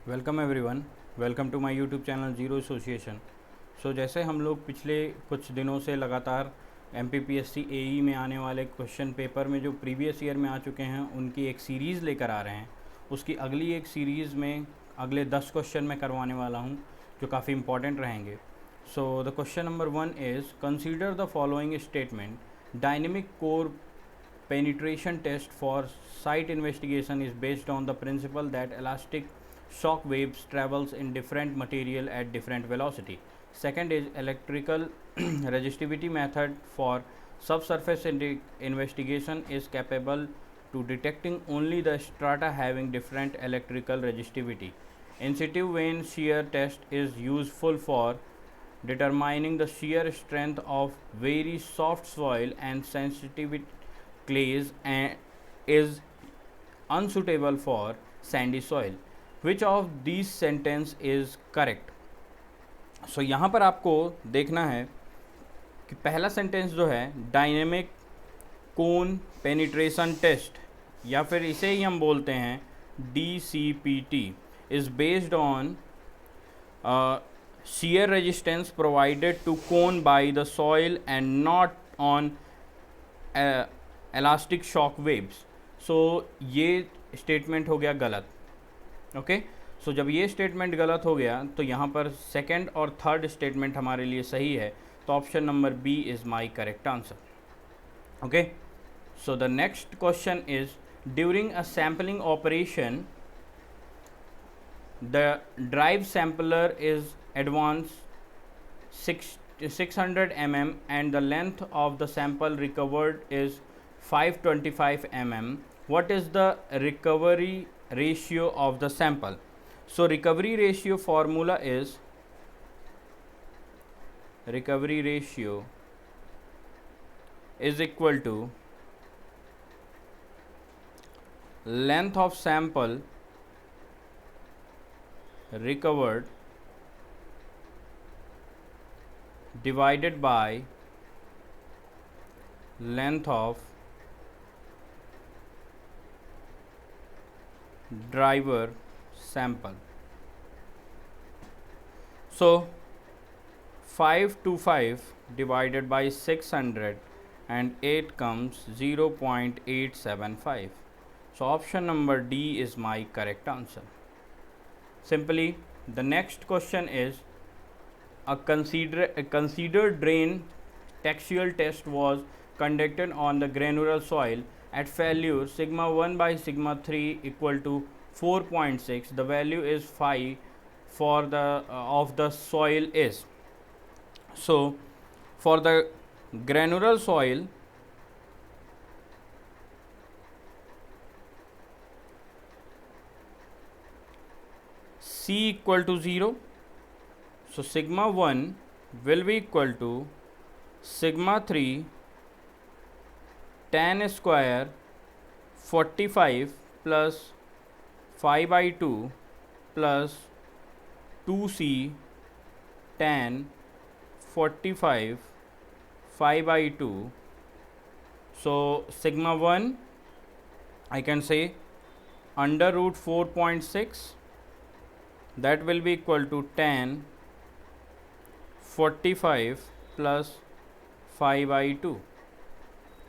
Welcome everyone, welcome to my YouTube channel zero association. जैसे हम लोग पिछले कुछ दिनों से लगातार MPPSC AE में आने वाले क्वेश्चन पेपर में जो प्रीवियस ईयर में आ चुके हैं उनकी एक सीरीज़ लेकर आ रहे हैं। उसकी अगली एक सीरीज़ में अगले 10 क्वेश्चन मैं करवाने वाला हूं जो काफ़ी इंपॉर्टेंट रहेंगे। The question number 1 is consider the following statement. Dynamic core penetration test for site investigation is based on the principle that elastic shock waves travels in different material at different velocity. Second is electrical resistivity method for subsurface investigation is capable to detecting only the strata having different electrical resistivity. In situ vein shear test is useful for determining the shear strength of very soft soil and sensitive clays and is unsuitable for sandy soil. Which of these sentence is correct? यहाँ पर आपको देखना है कि पहला sentence जो है dynamic कोन penetration test या फिर इसे ही हम बोलते हैं DCPT is based on shear resistance provided to cone by the soil and not on elastic shock waves. ये स्टेटमेंट हो गया गलत। ओके जब ये स्टेटमेंट गलत हो गया तो यहाँ पर सेकंड और थर्ड स्टेटमेंट हमारे लिए सही है, तो option number B is my correct answer. Okay the next question is during a sampling operation the drive sampler is advanced 600 mm and the length of the sample recovered is 525 mm. What is the recovery ratio of the sample? Recovery ratio formula is equal to length of sample recovered divided by length of driver sample. 525 divided by 600 and 8 comes 0.875. Option number D is my correct answer. Simply, the next question is a considered drain textual test was conducted on the granular soil at value sigma 1 by sigma 3 equal to 4.6. The value is 5 for the of the soil is. For the granular soil, C equal to 0, sigma 1 will be equal to sigma 3 tan square 45 plus 5 by 2 plus 2C tan 45 5 by 2. Sigma 1 I can say under root 4.6, that will be equal to tan 45 plus 5 by 2.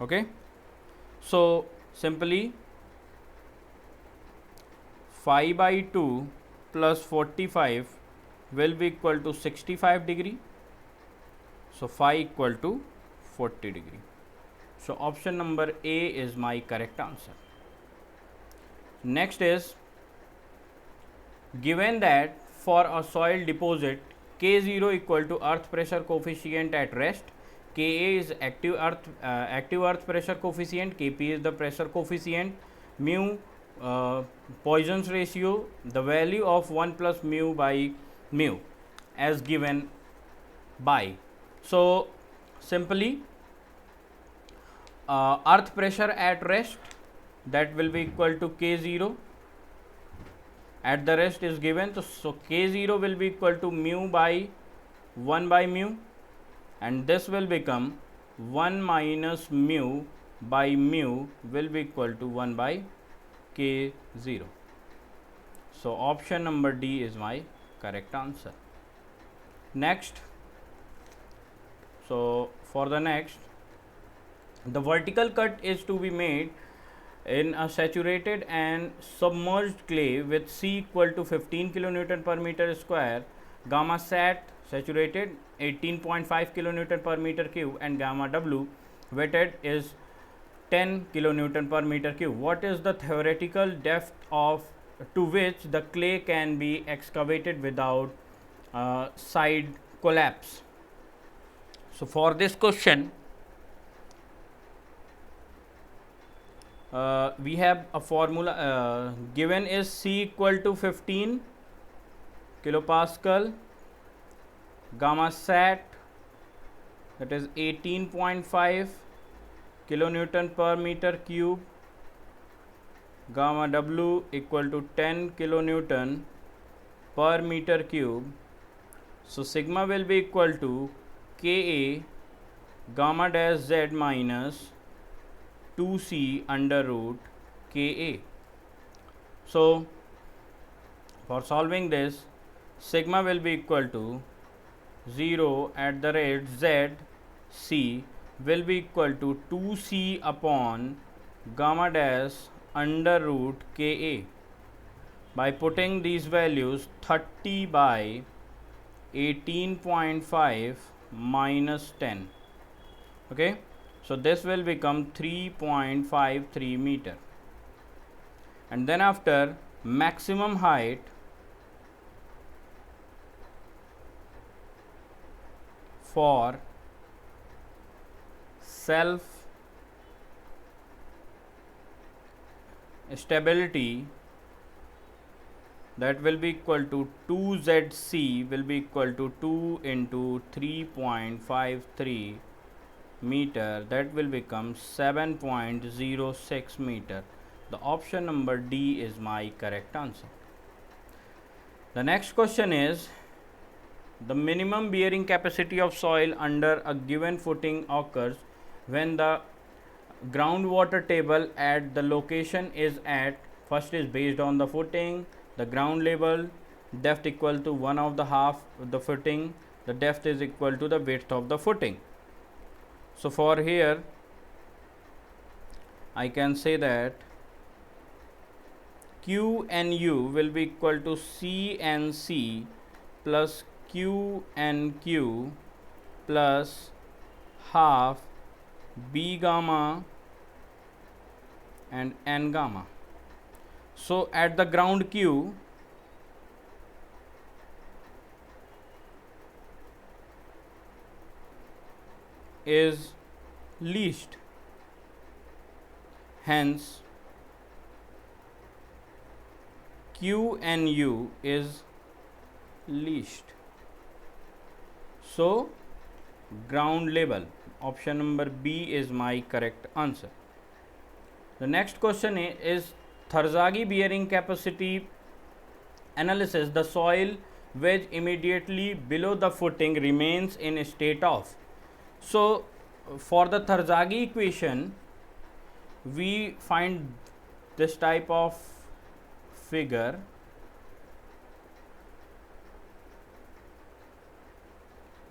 Okay, simply 5 by 2 plus 45 will be equal to 65 degree. Phi equal to 40 degree. Option number A is my correct answer. Next is, given that for a soil deposit K0 equal to earth pressure coefficient at rest, Ka is active earth pressure coefficient, Kp is the pressure coefficient, mu Poisson's ratio, the value of 1 plus mu by mu as given by. Simply earth pressure at rest, that will be equal to K0 at the rest is given, so K0 will be equal to mu by 1 by mu, and this will become 1 minus mu by mu will be equal to 1 by K0. So option number D is my correct answer. Next, so for the next, the vertical cut is to be made in a saturated and submerged clay with C equal to 15 kilonewton per meter square, gamma sat saturated 18.5 kilonewton per meter cube, and gamma W wetted is 10 kilonewton per meter cube. What is the theoretical depth of to which the clay can be excavated without side collapse? So for this question, we have a formula given is C equal to 15 kilopascal, gamma sat that is 18.5 kilonewton per meter cube, gamma W equal to 10 kilonewton per meter cube. So sigma will be equal to Ka gamma dash Z minus 2C under root Ka. So for solving this, sigma will be equal to 0 at the rate Z C will be equal to 2C upon gamma dash under root Ka. By putting these values, 30 by 18.5 minus 10. Okay, so this will become 3.53 meter. And then after, maximum height for self stability, that will be equal to 2ZC will be equal to 2 into 3.53 meter, that will become 7.06 meter. The option number D is my correct answer. The next question is, the minimum bearing capacity of soil under a given footing occurs when the groundwater table at the location is at, first is based on the footing, the ground level, depth equal to 1/2 of the footing, the depth is equal to the width of the footing. So for here I can say that Q and U will be equal to C and C plus Q and Q plus half B gamma and N gamma. So at the ground Q, is least, hence Q and U is least. So ground level, option number B is my correct answer. The next question is Terzaghi bearing capacity analysis. The soil wedge immediately below the footing remains in a state of. So for the Terzaghi equation, we find this type of figure.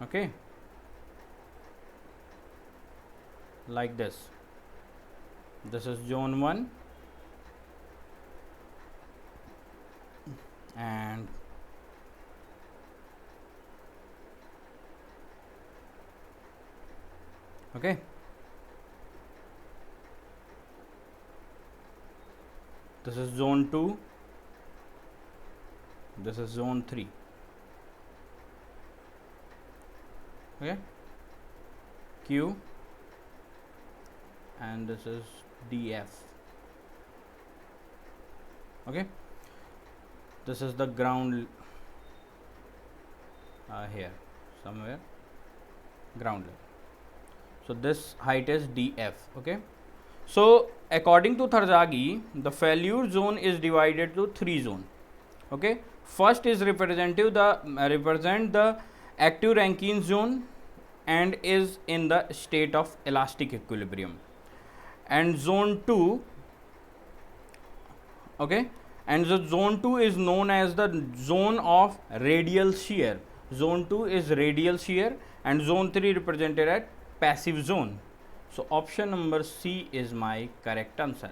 Okay, like this. This is zone 1 and okay, this is zone 2, this is zone 3. Okay, Q and this is DF. Okay, this is the ground here somewhere, ground level. So this height is DF. Okay, so according to Terzaghi, the failure zone is divided to 3 zones. Okay, first is represent the active Rankine zone and is in the state of elastic equilibrium, and zone 2, okay, and the zone 2 is known as the zone of radial shear. Zone 2 is radial shear and zone 3 represented at passive zone. So option number C is my correct answer,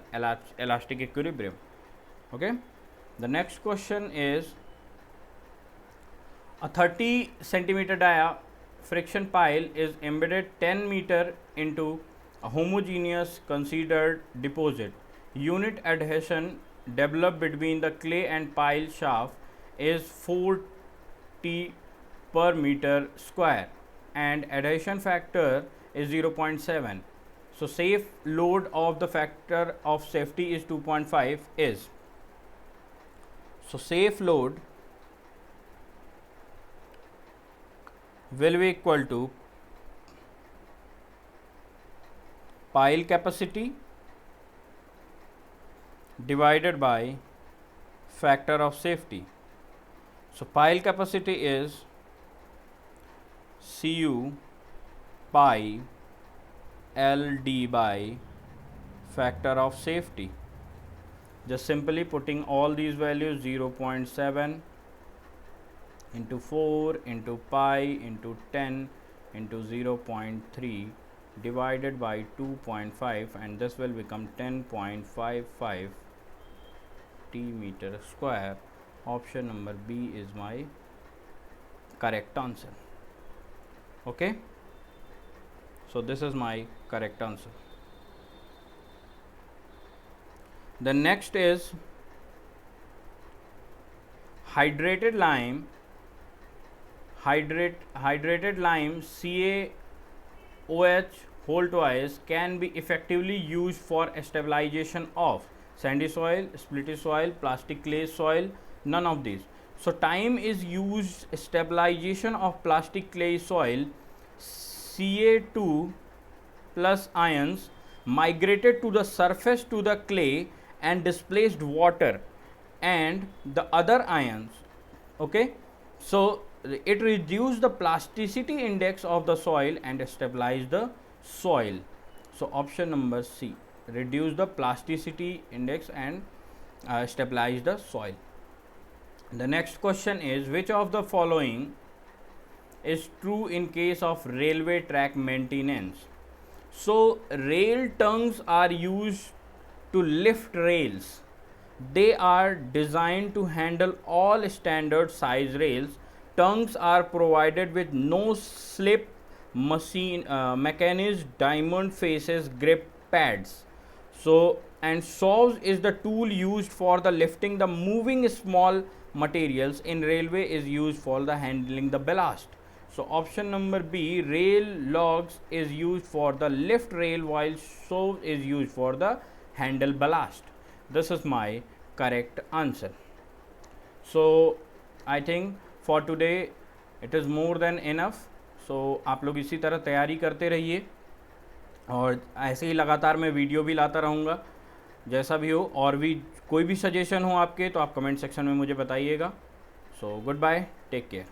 elastic equilibrium. Okay, the next question is a 30 centimeter dia friction pile is embedded 10 meter into a homogeneous considered deposit. Unit adhesion developed between the clay and pile shaft is 40 per meter square and adhesion factor is 0.7. So safe load of the factor of safety is 2.5 is. So safe load will be equal to pile capacity divided by factor of safety. So pile capacity is Cu pi LD by factor of safety. Just simply putting all these values, 0.7 into 4 into pi into 10 into 0.3 divided by 2.5, and this will become 10.55 T meter square. Option number B is my correct answer. Okay, so this is my correct answer. The next is hydrated lime CaOH whole twice can be effectively used for stabilization of sandy soil, splitty soil, plastic clay soil, none of these. So time is used stabilization of plastic clay soil. Ca2 plus ions migrated to the surface to the clay and displaced water and the other ions. Okay, so it reduced the plasticity index of the soil and stabilized the soil. So option number C, reduce the plasticity index and stabilize the soil. The next question is, which of the following is true in case of railway track maintenance? So rail tongues are used to lift rails. They are designed to handle all standard size rails. Tongues are provided with no slip mechanism, diamond faces, grip pads. So and saws is the tool used for the lifting the moving small materials in railway is used for the handling the ballast. So option number B, rail logs is used for the lift rail while saw is used for the handle ballast. This is my correct answer. So I think for today it is more than enough. So आप लोग इसी तरह तैयारी करते रहिए और ऐसे ही लगातार मैं वीडियो भी लाता रहूँगा जैसा भी हो, और भी कोई भी सजेशन हो आपके तो आप कमेंट सेक्शन में मुझे बताइएगा. So goodbye, take care.